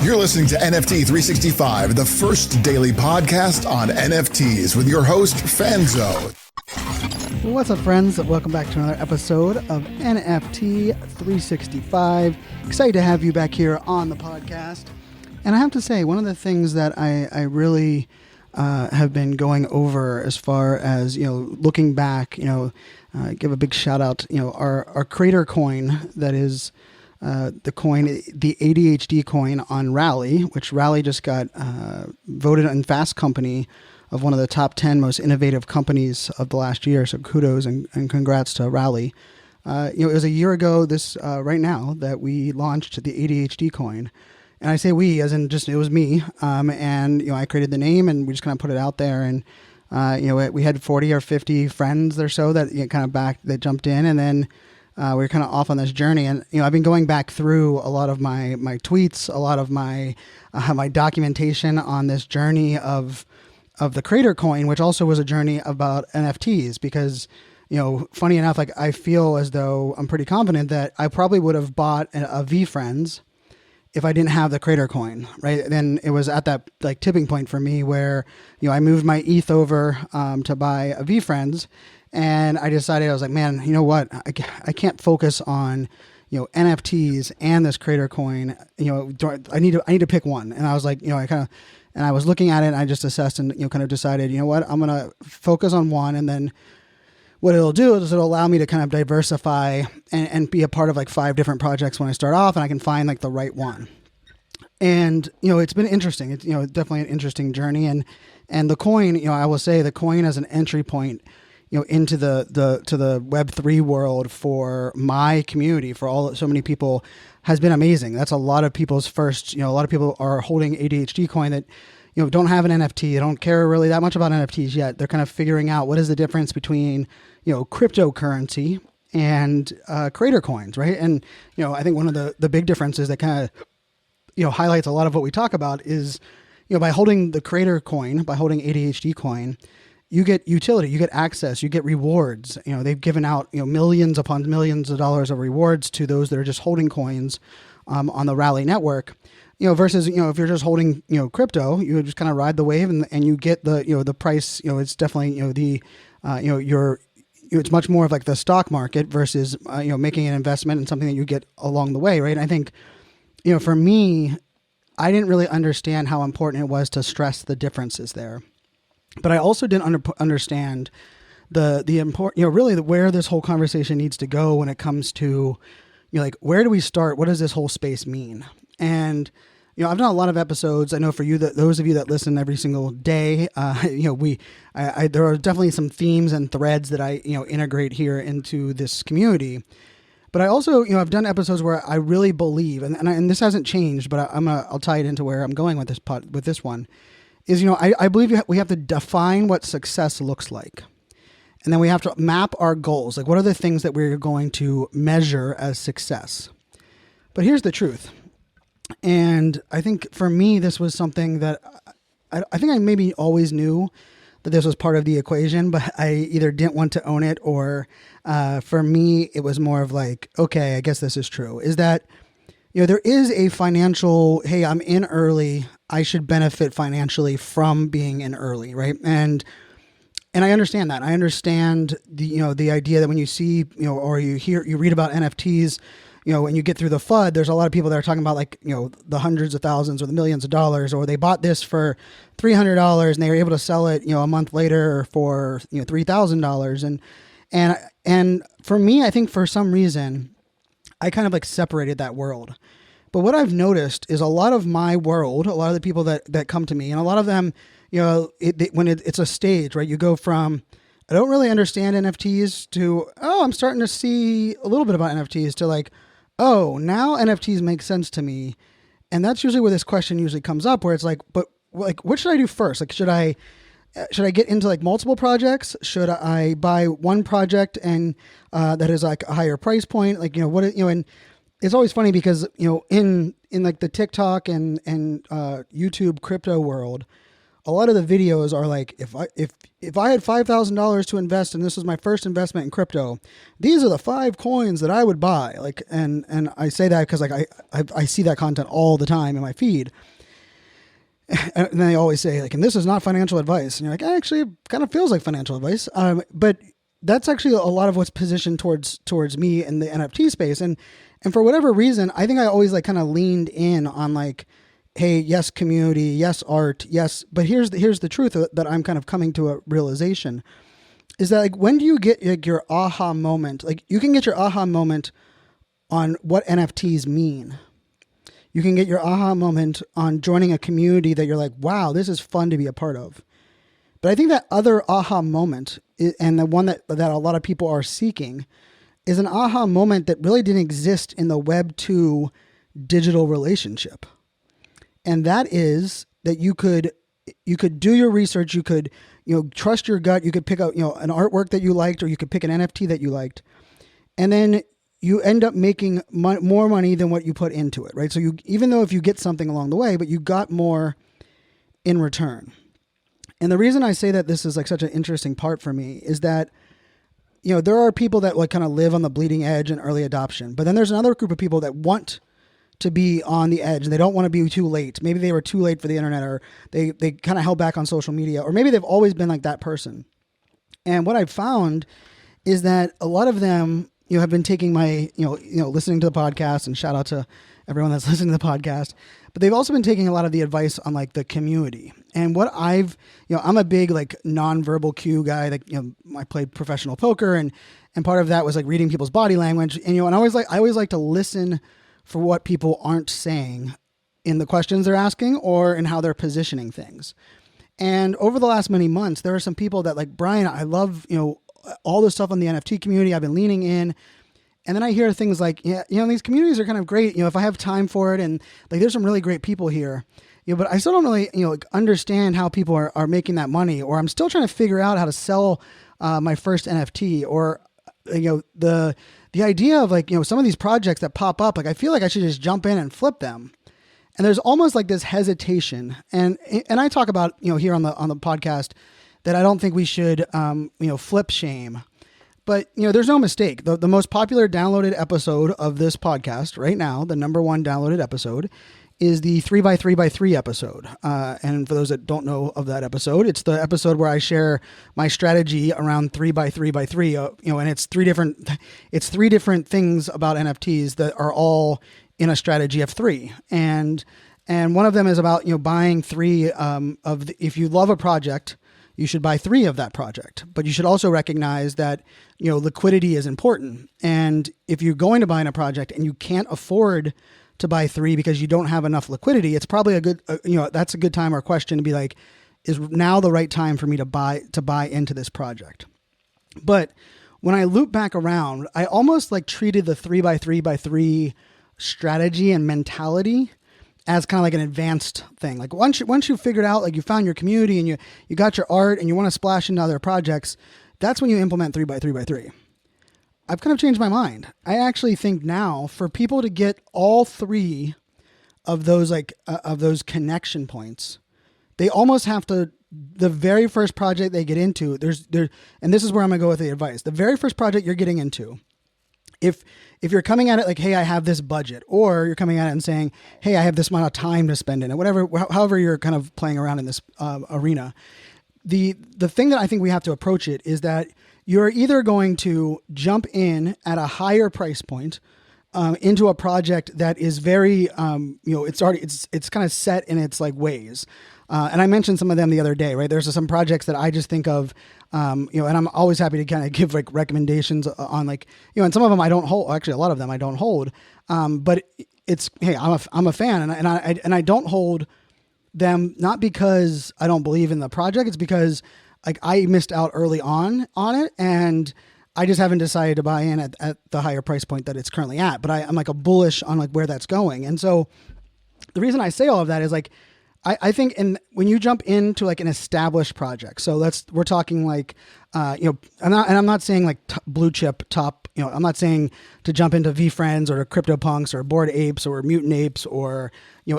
You're listening to NFT 365, the first daily podcast on NFTs with your host, Fanzo. What's up, friends? Welcome back to another episode of NFT 365. Excited to have you back here on the podcast. And I have to say, one of the things that I really have been going over as far as, looking back, give a big shout out, our creator coin that is the coin, the Adhd Coin on Rally, which Rally just got voted in Fast Company of one of the top 10 most innovative companies of the last year. So kudos and congrats to Rally. It was a year ago right now that we launched the Adhd Coin. And I say we, as in just it was me. And I created the name and we just kind of put it out there. And we had 40 or 50 friends or so that that jumped in, and then we were kind of off on this journey. And I've been going back through a lot of my tweets, a lot of my documentation on this journey of the creator coin, which also was a journey about NFTs, because funny enough, like I feel as though I'm pretty confident that I probably would have bought a VFriends if I didn't have the creator coin, right? Then it was at that tipping point for me where I moved my ETH over to buy a VFriends, and I decided, I was like, man, you know what? I can't focus on NFTs and this creator coin. I need to pick one. And I was like, and I was looking at it, and I just assessed and kind of decided, what, I'm gonna focus on one, and then what it'll do is it'll allow me to kind of diversify and be a part of 5 different projects when I start off, and I can find the right one. And, it's been interesting. It's, definitely an interesting journey. And the coin, I will say the coin as an entry point, into the Web3 world for my community, for so many people, has been amazing. That's a lot of people's first, a lot of people are holding Adhd Coin that, don't have an NFT. They don't care really that much about NFTs yet. They're kind of figuring out what is the difference between, cryptocurrency and creator coins, right? And, I think one of the big differences that kind of, highlights a lot of what we talk about is, by holding the creator coin, by holding Adhd Coin, you get utility, you get access, you get rewards. They've given out, millions upon millions of dollars of rewards to those that are just holding coins on the Rally network. Versus, if you're just holding, crypto, you just kind of ride the wave and you get the price, it's definitely, it's much more of the stock market versus, making an investment in something that you get along the way. Right. And I think, for me, I didn't really understand how important it was to stress the differences there. But I also didn't understand the important, really where this whole conversation needs to go when it comes to, where do we start? What does this whole space mean? And, I've done a lot of episodes. I know for you, those of you that listen every single day, there are definitely some themes and threads that I, integrate here into this community. But I also, I've done episodes where I really believe, and this hasn't changed, but I'll tie it into where I'm going with this one. Is, I believe we have to define what success looks like. And then we have to map our goals. What are the things that we're going to measure as success? But here's the truth. And I think for me, this was something that I think I maybe always knew that this was part of the equation, but I either didn't want to own it, or for me, it was more of okay, I guess this is true. Is that, there is a financial, hey, I'm in early, I should benefit financially from being in early, right? And I understand that. I understand the idea that when you see, or you read about NFTs, when you get through the FUD, there's a lot of people that are talking about the hundreds of thousands or the millions of dollars, or they bought this for $300 and they were able to sell it, a month later for, $3,000. And for me, I think for some reason, I kind of separated that world. But what I've noticed is a lot of my world, a lot of the people that come to me, and a lot of them, when it's a stage, right? You go from, I don't really understand NFTs to, oh, I'm starting to see a little bit about NFTs to oh, now NFTs make sense to me. And that's usually where this question usually comes up, where it's but what should I do first? Should I get into multiple projects? Should I buy one project and that is a higher price point? And it's always funny because, in the TikTok and YouTube crypto world, a lot of the videos are like, if I had $5,000 to invest and this was my first investment in crypto, these are the 5 coins that I would buy. Like, and I say that because like I see that content all the time in my feed. And they always say like, and this is not financial advice. And you're like, actually, it kind of feels like financial advice. But that's actually a lot of what's positioned towards me in the NFT space. And for whatever reason, I think I always like kind of leaned in on like, hey, yes, community, yes, art, yes. But here's the truth that I'm kind of coming to a realization is that like, when do you get like your aha moment? Like you can get your aha moment on what NFTs mean. You can get your aha moment on joining a community that you're like, wow, this is fun to be a part of. But I think that other aha moment, and the one that a lot of people are seeking, is an aha moment that really didn't exist in the Web 2 digital relationship. And that is that you could do your research, you could, trust your gut, you could pick out, an artwork that you liked, or you could pick an NFT that you liked. And then you end up making more money than what you put into it, right? So even though if you get something along the way, but you got more in return. And the reason I say that this is like such an interesting part for me is that, there are people that like kind of live on the bleeding edge and early adoption, but then there's another group of people that want to be on the edge and they don't want to be too late. Maybe they were too late for the internet, or they kind of held back on social media, or maybe they've always been like that person. And what I've found is that a lot of them, have been taking my, listening to the podcast, and shout out to everyone that's listening to the podcast, but they've also been taking a lot of the advice on like the community. And what I'm a big like nonverbal cue guy that, I played professional poker, and part of that was like reading people's body language. And, and I always like to listen for what people aren't saying in the questions they're asking or in how they're positioning things. And over the last many months, there are some people that like, Brian, I love, all this stuff on the NFT community. I've been leaning in. And then I hear things like, yeah, these communities are kind of great. If I have time for it, and like, there's some really great people here, but I still don't really, understand how people are making that money, or I'm still trying to figure out how to sell my first NFT, or, the idea of like, some of these projects that pop up, like, I feel like I should just jump in and flip them. And there's almost like this hesitation. And I talk about, here on the podcast that I don't think we should, flip shame. But, there's no mistake. The most popular downloaded episode of this podcast right now, the number 1 downloaded episode, is the 3x3x3 episode. And for those that don't know of that episode, it's the episode where I share my strategy around 3x3x3, and it's three different things about NFTs that are all in a strategy of 3. And one of them is about, buying 3 if you love a project, you should buy 3 of that project. But you should also recognize that, liquidity is important. And if you're going to buy in a project and you can't afford to buy 3 because you don't have enough liquidity, it's probably a good, that's a good time or question to be like, is now the right time for me to buy into this project? But when I loop back around, I almost like treated the 3x3x3 strategy and mentality as kind of like an advanced thing. Like once you figured out, like you found your community and you got your art and you want to splash into other projects, that's when you implement 3x3x3. I've kind of changed my mind. I actually think now for people to get all 3 of those of those connection points, they almost have to, the very first project they get into, and this is where I'm gonna go with the advice. The very first project you're getting into, if you're coming at it like, hey, I have this budget, or you're coming at it and saying, hey, I have this amount of time to spend in it, however you're kind of playing around in this arena, the thing that I think we have to approach it is that you're either going to jump in at a higher price point into a project that is very, it's kind of set in its like ways. And I mentioned some of them the other day, right? There's some projects that I just think of, and I'm always happy to kind of give like recommendations on like, and some of them I don't hold. Actually, a lot of them I don't hold. But it's, hey, I'm a fan, and I don't hold them not because I don't believe in the project. It's because like I missed out early on it, and I just haven't decided to buy in at the higher price point that it's currently at. But I'm like a bullish on like where that's going. And so the reason I say all of that is like, I think when you jump into like an established project, so we're talking like, I'm not saying like blue chip top I'm not saying to jump into VFriends or to CryptoPunks or Bored Apes or Mutant Apes or,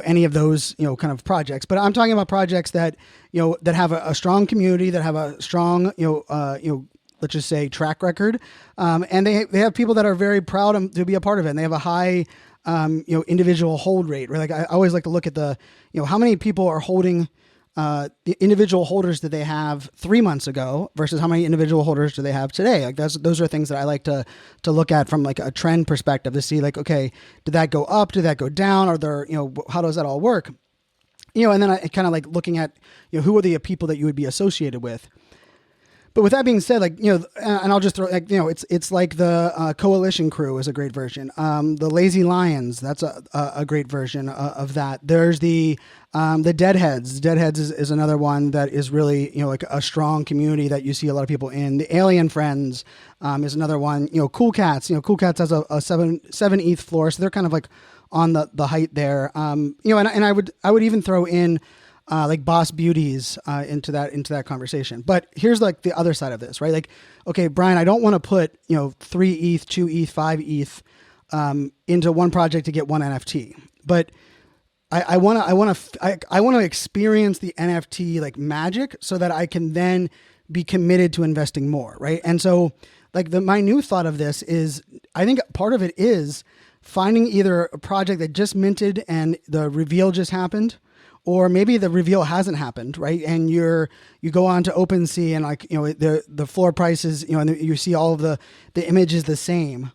any of those, kind of projects. But I'm talking about projects that, that have a strong community, that have a strong, let's just say track record. And they have people that are very proud to be a part of it. And they have a high, individual hold rate, right? Like I always like to look at the, how many people are holding the individual holders that they have 3 months ago versus how many individual holders do they have today. Like those are things that I like to look at from like a trend perspective to see like, okay, did that go up? Did that go down? Are there, how does that all work? And then I kind of like looking at, who are the people that you would be associated with. But with that being said, like, and I'll just throw like, it's like the Coalition Crew is a great version. The Lazy Lions, that's a great version of that. There's the Deadheads. Deadheads is another one that is really, like a strong community that you see a lot of people in. The Alien Friends is another one. Cool Cats. Cool Cats has a 7 ETH floor, so they're kind of like on the height there. And I would even throw in like Boss Beauties into that conversation. But here's like the other side of this, right? Like, okay, Brian, I don't want to put 3 ETH, 2 ETH, 5 ETH into one project to get one NFT, but I want to experience the NFT like magic so that I can then be committed to investing more, right? And so like my new thought of this is, I think part of it is finding either a project that just minted and the reveal just happened, or maybe the reveal hasn't happened, right? And you go on to OpenSea and like, the floor prices, and you see all of the image is the same.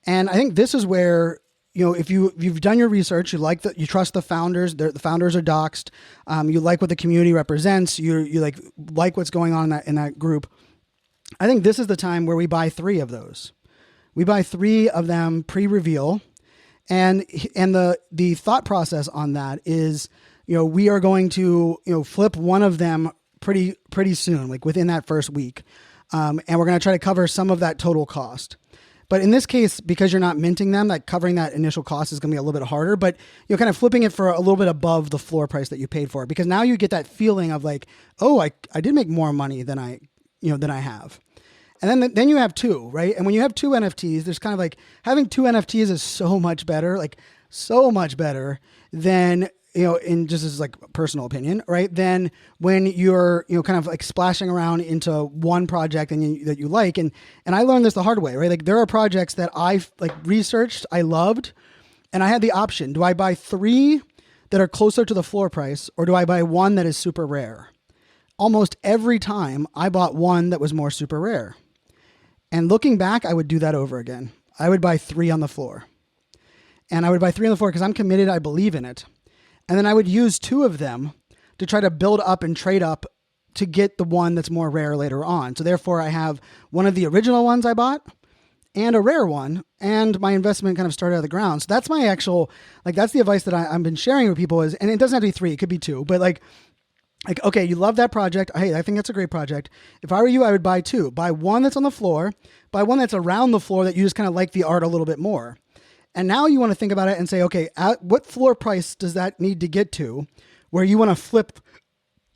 And I think this is where, if you've done your research, you trust the founders, the founders are doxed, you like what the community represents, you like what's going on in that group. I think this is the time where we buy 3 of those. We buy 3 of them pre-reveal. And the thought process on that is, we are going to, flip one of them pretty soon, like within that first week. And we're going to try to cover some of that total cost. But in this case, because you're not minting them, like covering that initial cost is going to be a little bit harder, but you're kind of flipping it for a little bit above the floor price that you paid for it, because now you get that feeling of like, oh, I did make more money than I have. And then you have 2, right? And when you have 2 NFTs, there's kind of like having 2 NFTs is so much better, like so much better than, in just as like personal opinion, right? Then when you're, kind of like splashing around into one project that you like. And I learned this the hard way, right? Like there are projects that I've like researched, I loved, and I had the option. Do I buy 3 that are closer to the floor price, or do I buy 1 that is super rare? Almost every time I bought 1 that was more super rare. And looking back, I would do that over again. I would buy 3 on the floor. And I would buy 3 on the floor because I'm committed, I believe in it. And then I would use 2 of them to try to build up and trade up to get the one that's more rare later on. So therefore I have one of the original ones I bought and a rare one, and my investment kind of started out of the ground. So that's my actual, like, that's the advice that I've been sharing with people is, and it doesn't have to be 3, it could be 2, but like, okay, you love that project. Hey, I think that's a great project. If I were you, I would buy 2. Buy 1 that's on the floor, buy 1 that's around the floor that you just kind of like the art a little bit more. And now you want to think about it and say, okay, at what floor price does that need to get to where you want to flip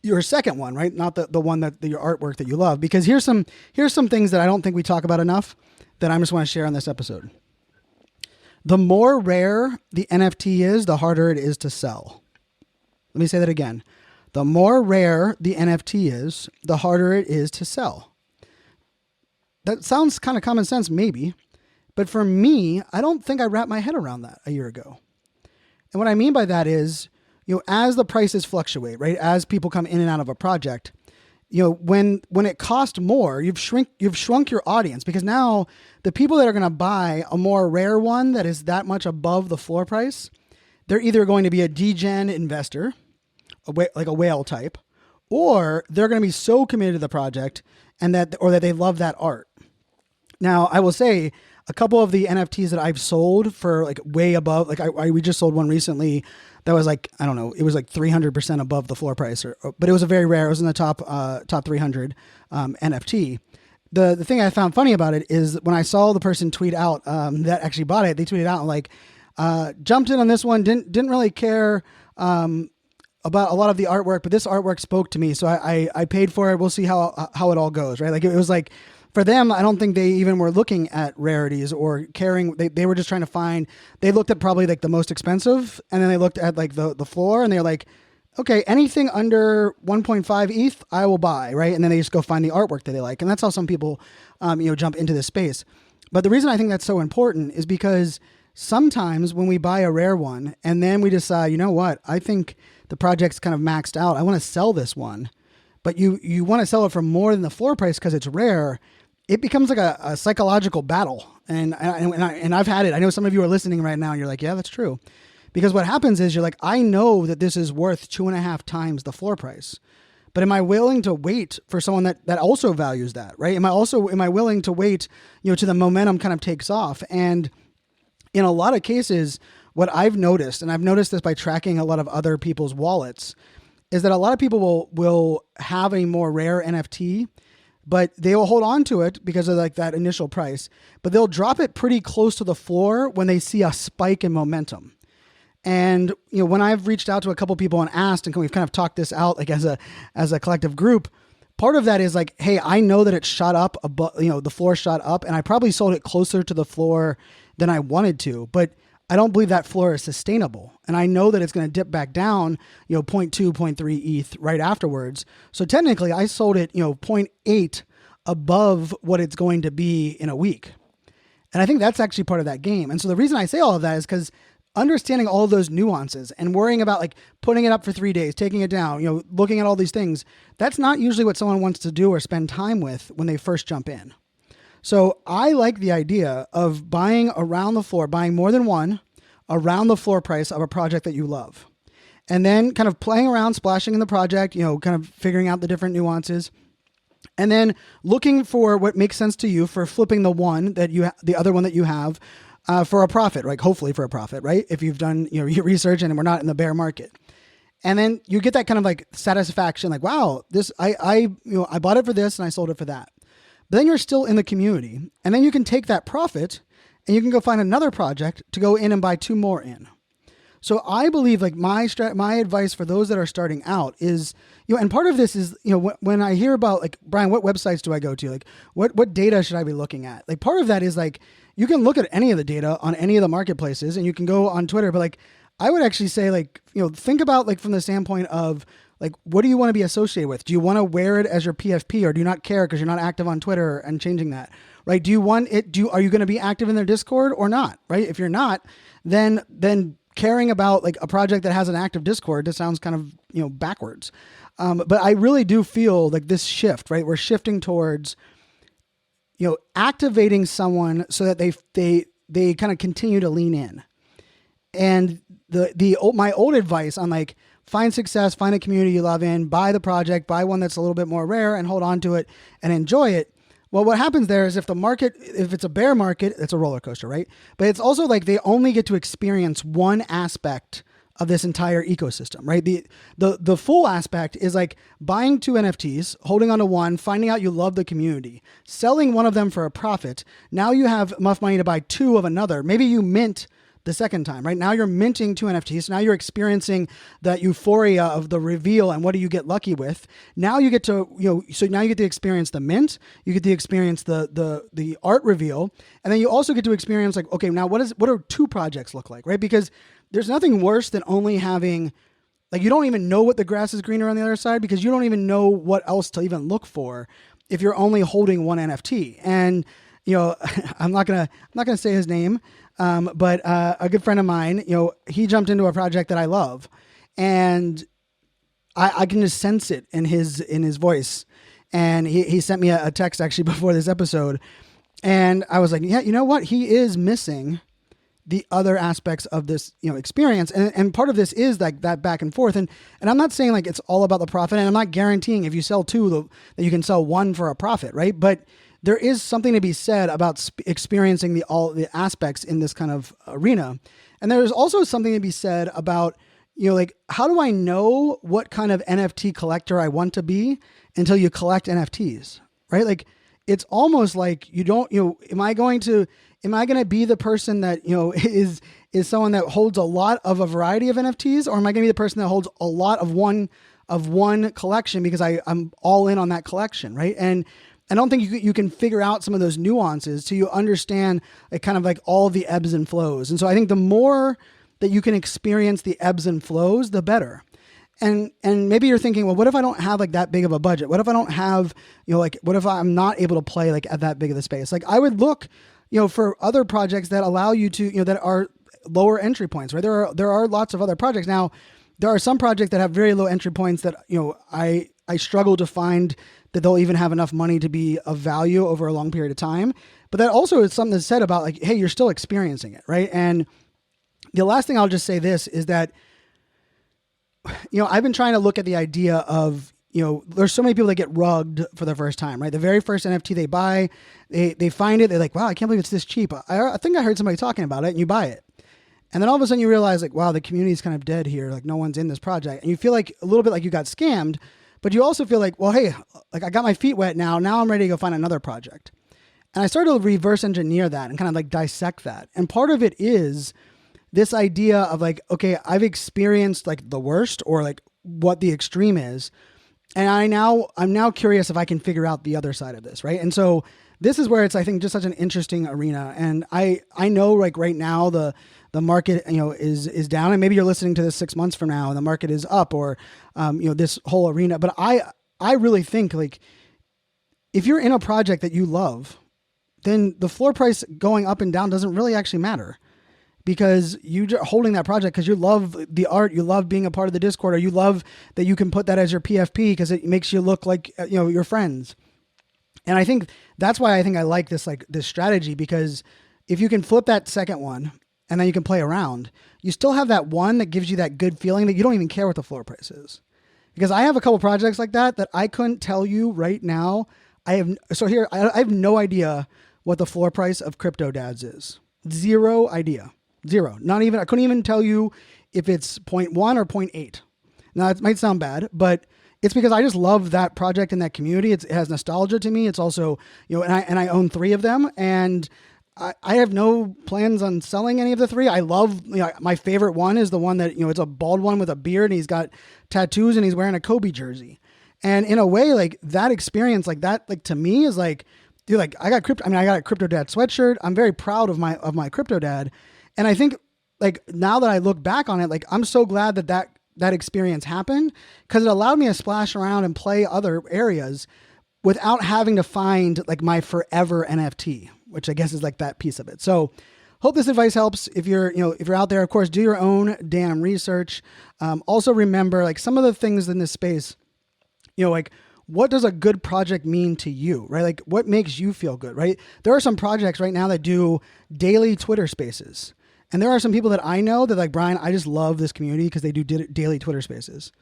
your second one, right? Not the one that your artwork that you love, because here's some things that I don't think we talk about enough that I just want to share on this episode. The more rare the NFT is, the harder it is to sell. Let me say that again. The more rare the NFT is, the harder it is to sell. That sounds kind of common sense, maybe. But for me, I don't think I wrapped my head around that a year ago. And what I mean by that is, as the prices fluctuate, right? As people come in and out of a project, when it costs more, you've shrunk your audience, because now the people that are going to buy a more rare one that is that much above the floor price, they're either going to be a degen investor, like a whale type, or they're going to be so committed to the project or that they love that art. Now, I will say a couple of the NFTs that I've sold for like way above, like we just sold one recently that was like, I don't know, it was like 300% above the floor price, but it was a very rare, it was in the top 300 NFT. The thing I found funny about it is when I saw the person tweet out that actually bought it, they tweeted out like, jumped in on this one, didn't really care about a lot of the artwork, but this artwork spoke to me, so I paid for it. We'll see how it all goes, right? Like it was like for them, I don't think they even were looking at rarities or caring. They were just trying to find, they looked at probably like the most expensive, and then they looked at like the floor, and they're like, okay, anything under 1.5 ETH, I will buy, right? And then they just go find the artwork that they like. And that's how some people, jump into this space. But the reason I think that's so important is because sometimes when we buy a rare one and then we decide, you know what, I think the project's kind of maxed out, I want to sell this one, but you want to sell it for more than the floor price because it's rare, it becomes like a psychological battle. And I've had it. I know some of you are listening right now and you're like, yeah, that's true. Because what happens is you're like, I know that this is worth 2.5 times the floor price, but am I willing to wait for someone that also values that, right? Am I willing to wait, to the momentum kind of takes off? And in a lot of cases, what I've noticed, and I've noticed this by tracking a lot of other people's wallets, is that a lot of people will have a more rare NFT, but they will hold on to it because of like that initial price, but they'll drop it pretty close to the floor when they see a spike in momentum. And, when I've reached out to a couple people and asked, and we've kind of talked this out like as a collective group, part of that is like, hey, I know that it shot up above, the floor shot up, and I probably sold it closer to the floor than I wanted to, but I don't believe that floor is sustainable. And I know that it's going to dip back down, 0.2, 0.3 ETH right afterwards. So technically I sold it, 0.8 above what it's going to be in a week. And I think that's actually part of that game. And so the reason I say all of that is because understanding all of those nuances and worrying about like putting it up for 3 days, taking it down, looking at all these things, that's not usually what someone wants to do or spend time with when they first jump in. So I like the idea of buying around the floor, buying more than one around the floor price of a project that you love. And then kind of playing around, splashing in the project, kind of figuring out the different nuances. And then looking for what makes sense to you for flipping the other one that you have for a profit, like hopefully for a profit, right? If you've done your research and we're not in the bear market. And then you get that kind of like satisfaction, like, wow, this I bought it for this and I sold it for that. But then you're still in the community, and then you can take that profit and you can go find another project to go in and buy 2 more in. So I believe like my advice for those that are starting out is, and part of this is, when I hear about like, Brian, what websites do I go to? Like what data should I be looking at? Like part of that is like, you can look at any of the data on any of the marketplaces and you can go on Twitter, but like, I would actually say like, think about like from the standpoint of like, what do you want to be associated with? Do you want to wear it as your PFP, or do you not care because you're not active on Twitter and changing that, right? Do you want it? Are you going to be active in their Discord or not, right? If you're not, then caring about like a project that has an active Discord, just sounds kind of, backwards. But I really do feel like this shift, right? We're shifting towards, activating someone so that they kind of continue to lean in. And my old advice on like, find success, find a community you love in, buy the project, buy one that's a little bit more rare and hold on to it and enjoy it. Well, what happens there is if it's a bear market, it's a roller coaster, right? But it's also like they only get to experience one aspect of this entire ecosystem, right? The full aspect is like buying 2 NFTs, holding on to one, finding out you love the community, selling one of them for a profit. Now you have enough money to buy 2 of another. Maybe you mint the second time, right? Now you're minting 2 NFTs. Now you're experiencing that euphoria of the reveal and what do you get lucky with. Now you get to, so now you get to experience the mint, you get to experience the art reveal, and then you also get to experience like, okay, now what do 2 projects look like, right? Because there's nothing worse than only having, like, you don't even know what the grass is greener on the other side because you don't even know what else to even look for if you're only holding one NFT. And, I'm not gonna say his name, but a good friend of mine, he jumped into a project that I love, and I can just sense it in his voice. And he sent me a text actually before this episode, and I was like, yeah, you know what? He is missing the other aspects of this, experience. And part of this is like that back and forth. And I'm not saying like it's all about the profit, and I'm not guaranteeing if you sell 2 that you can sell 1 for a profit, right? But there is something to be said about experiencing all the aspects in this kind of arena. And there's also something to be said about, like, how do I know what kind of NFT collector I want to be until you collect NFTs, right? Like, it's almost like you don't, am I going to be the person that, is someone that holds a lot of a variety of NFTs, or am I going to be the person that holds a lot of one collection because I'm all in on that collection, right? And I don't think you can figure out some of those nuances till you understand like kind of like all the ebbs and flows. And so I think the more that you can experience the ebbs and flows, the better. And maybe you're thinking, well, what if I don't have like that big of a budget? What if I don't have, like, what if I'm not able to play like at that big of the space? Like I would look, for other projects that allow you to, that are lower entry points, right? There are lots of other projects. Now, there are some projects that have very low entry points that, I struggle to find that they'll even have enough money to be of value over a long period of time. But that also is something that's said about like, hey, you're still experiencing it, right? And the last thing I'll just say this is that, I've been trying to look at the idea of, there's so many people that get rugged for the first time, right? The very first NFT they buy, they find it, they're like, wow, I can't believe it's this cheap. I think I heard somebody talking about it, and you buy it. And then all of a sudden you realize like, wow, the community is kind of dead here. Like no one's in this project. And you feel like a little bit like you got scammed, but you also feel like, well, hey, like I got my feet wet now. Now I'm ready to go find another project. And I started to reverse engineer that and kind of like dissect that. And part of it is this idea of like, okay, I've experienced like the worst or like what the extreme is. And I'm now curious if I can figure out the other side of this, right? And so this is where it's, I think, just such an interesting arena. And I know like right now the market, is down, and maybe you're listening to this 6 months from now and the market is up, or, this whole arena. But I really think like if you're in a project that you love, then the floor price going up and down doesn't really actually matter, because you're holding that project because you love the art, you love being a part of the Discord, or you love that you can put that as your PFP because it makes you look like, your friends. And I think that's why I think I like this strategy, because if you can flip that second one and then you can play around, you still have that one that gives you that good feeling that you don't even care what the floor price is. Because I have a couple projects like that I couldn't tell you right now. I have no idea what the floor price of Crypto Dads is. Zero idea. Zero. I couldn't even tell you if it's 0.1 or 0.8. Now it might sound bad, but it's because I just love that project and that community. It has nostalgia to me. It's also, and I own 3 of them, and I have no plans on selling any of the 3. I love, my favorite one is the one that, it's a bald one with a beard and he's got tattoos and he's wearing a Kobe jersey. And in a way, like that experience, like that, like to me is like, dude, like I got a Crypto Dad sweatshirt. I'm very proud of my Crypto Dad. And I think like now that I look back on it, like I'm so glad that experience happened, because it allowed me to splash around and play other areas without having to find like my forever NFT, which I guess is like that piece of it. So hope this advice helps. If you're out there, of course, do your own damn research. Also remember like some of the things in this space, like what does a good project mean to you, right? Like what makes you feel good, right? There are some projects right now that do daily Twitter spaces. And there are some people that I know that like, Brian, I just love this community because they do daily Twitter spaces.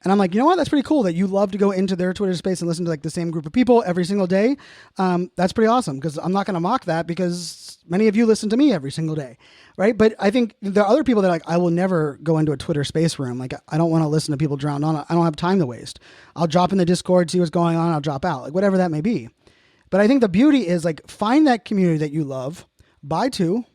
And I'm like, you know what? That's pretty cool that you love to go into their Twitter space and listen to like the same group of people every single day. That's pretty awesome, because I'm not going to mock that, because many of you listen to me every single day, right? But I think there are other people that like, I will never go into a Twitter space room. Like I don't want to listen to people drown on. I don't have time to waste. I'll drop in the Discord, see what's going on. I'll drop out, like whatever that may be. But I think the beauty is like find that community that you love, buy 2,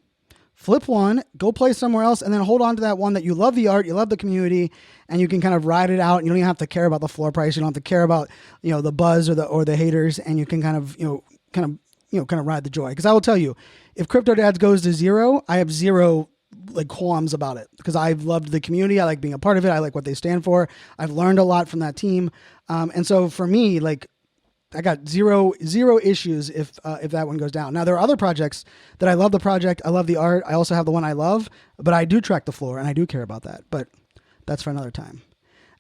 flip 1, go play somewhere else, and then hold on to that one that you love the art, you love the community, and you can kind of ride it out. And you don't even have to care about the floor price. You don't have to care about, the buzz or the haters, and you can kind of ride the joy. Because I will tell you, if Crypto Dads goes to 0, I have 0 like qualms about it, because I've loved the community. I like being a part of it. I like what they stand for. I've learned a lot from that team. And so for me, like, I got zero issues if that one goes down. Now there are other projects that I love the project. I love the art. I also have the one I love, but I do track the floor and I do care about that, but that's for another time.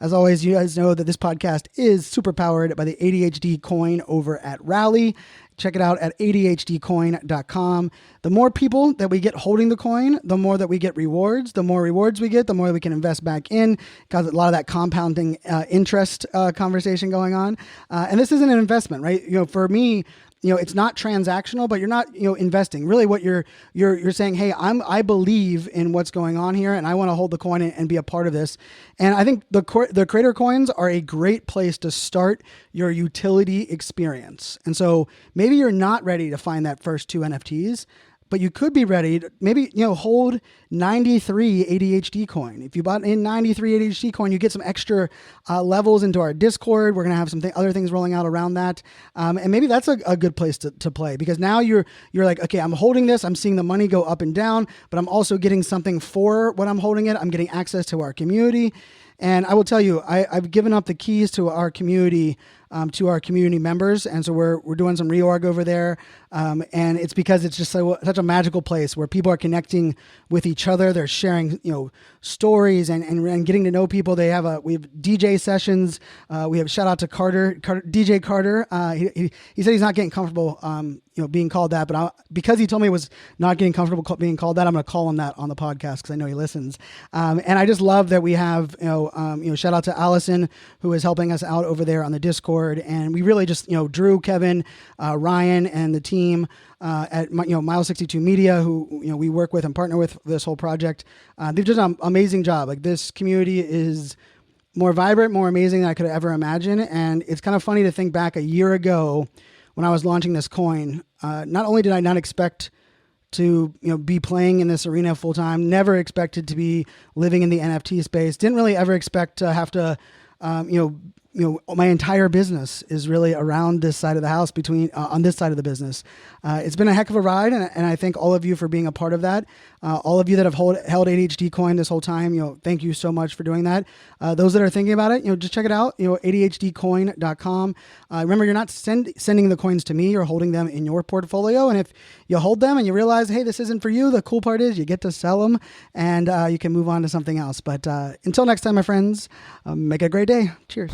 As always, you guys know that this podcast is super powered by the Adhd Coin over at Rally. Check it out at adhdcoin.com. The more people that we get holding the coin, the more that we get rewards. The more rewards we get, the more we can invest back in. Got a lot of that compounding interest conversation going on. And this isn't an investment, right? For me, it's not transactional, but you're not, investing. Really what you're saying, hey, I believe in what's going on here and I want to hold the coin and be a part of this. And I think the creator coins are a great place to start your utility experience. And so maybe you're not ready to find that first 2 NFTs, but you could be ready to maybe, hold 93 ADHD coin. If you bought in 93 ADHD coin, you get some extra levels into our Discord. We're going to have some other things rolling out around that. And maybe that's a good place to play, because now you're like, okay, I'm holding this. I'm seeing the money go up and down, but I'm also getting something for what I'm holding it. I'm getting access to our community. And I will tell you, I've given up the keys to our community members, and so we're doing some reorg over there, and it's because it's just such a magical place where people are connecting with each other. They're sharing stories and getting to know people. We have DJ sessions. We have shout out to DJ Carter. He said he's not getting comfortable being called that, but because he told me he was not getting comfortable being called that, I'm going to call him that on the podcast because I know he listens. And I just love that we have shout out to Allison, who is helping us out over there on the Discord. And we really just, Drew, Kevin, Ryan, and the team at Mile 62 Media, who we work with and partner with this whole project. They've done an amazing job. Like, this community is more vibrant, more amazing than I could ever imagine. And it's kind of funny to think back a year ago when I was launching this coin. Not only did I not expect to be playing in this arena full time, never expected to be living in the NFT space, didn't really ever expect to have to my entire business is really around this side of the house, on this side of the business. It's been a heck of a ride, and I thank all of you for being a part of that. All of you that have held Adhd Coin this whole time, thank you so much for doing that. Those that are thinking about it, just check it out, adhdcoin.com. Remember, you're not sending the coins to me, you're holding them in your portfolio. And if you hold them and you realize, hey, this isn't for you, the cool part is you get to sell them, and you can move on to something else. But until next time, my friends, make it a great day. Cheers.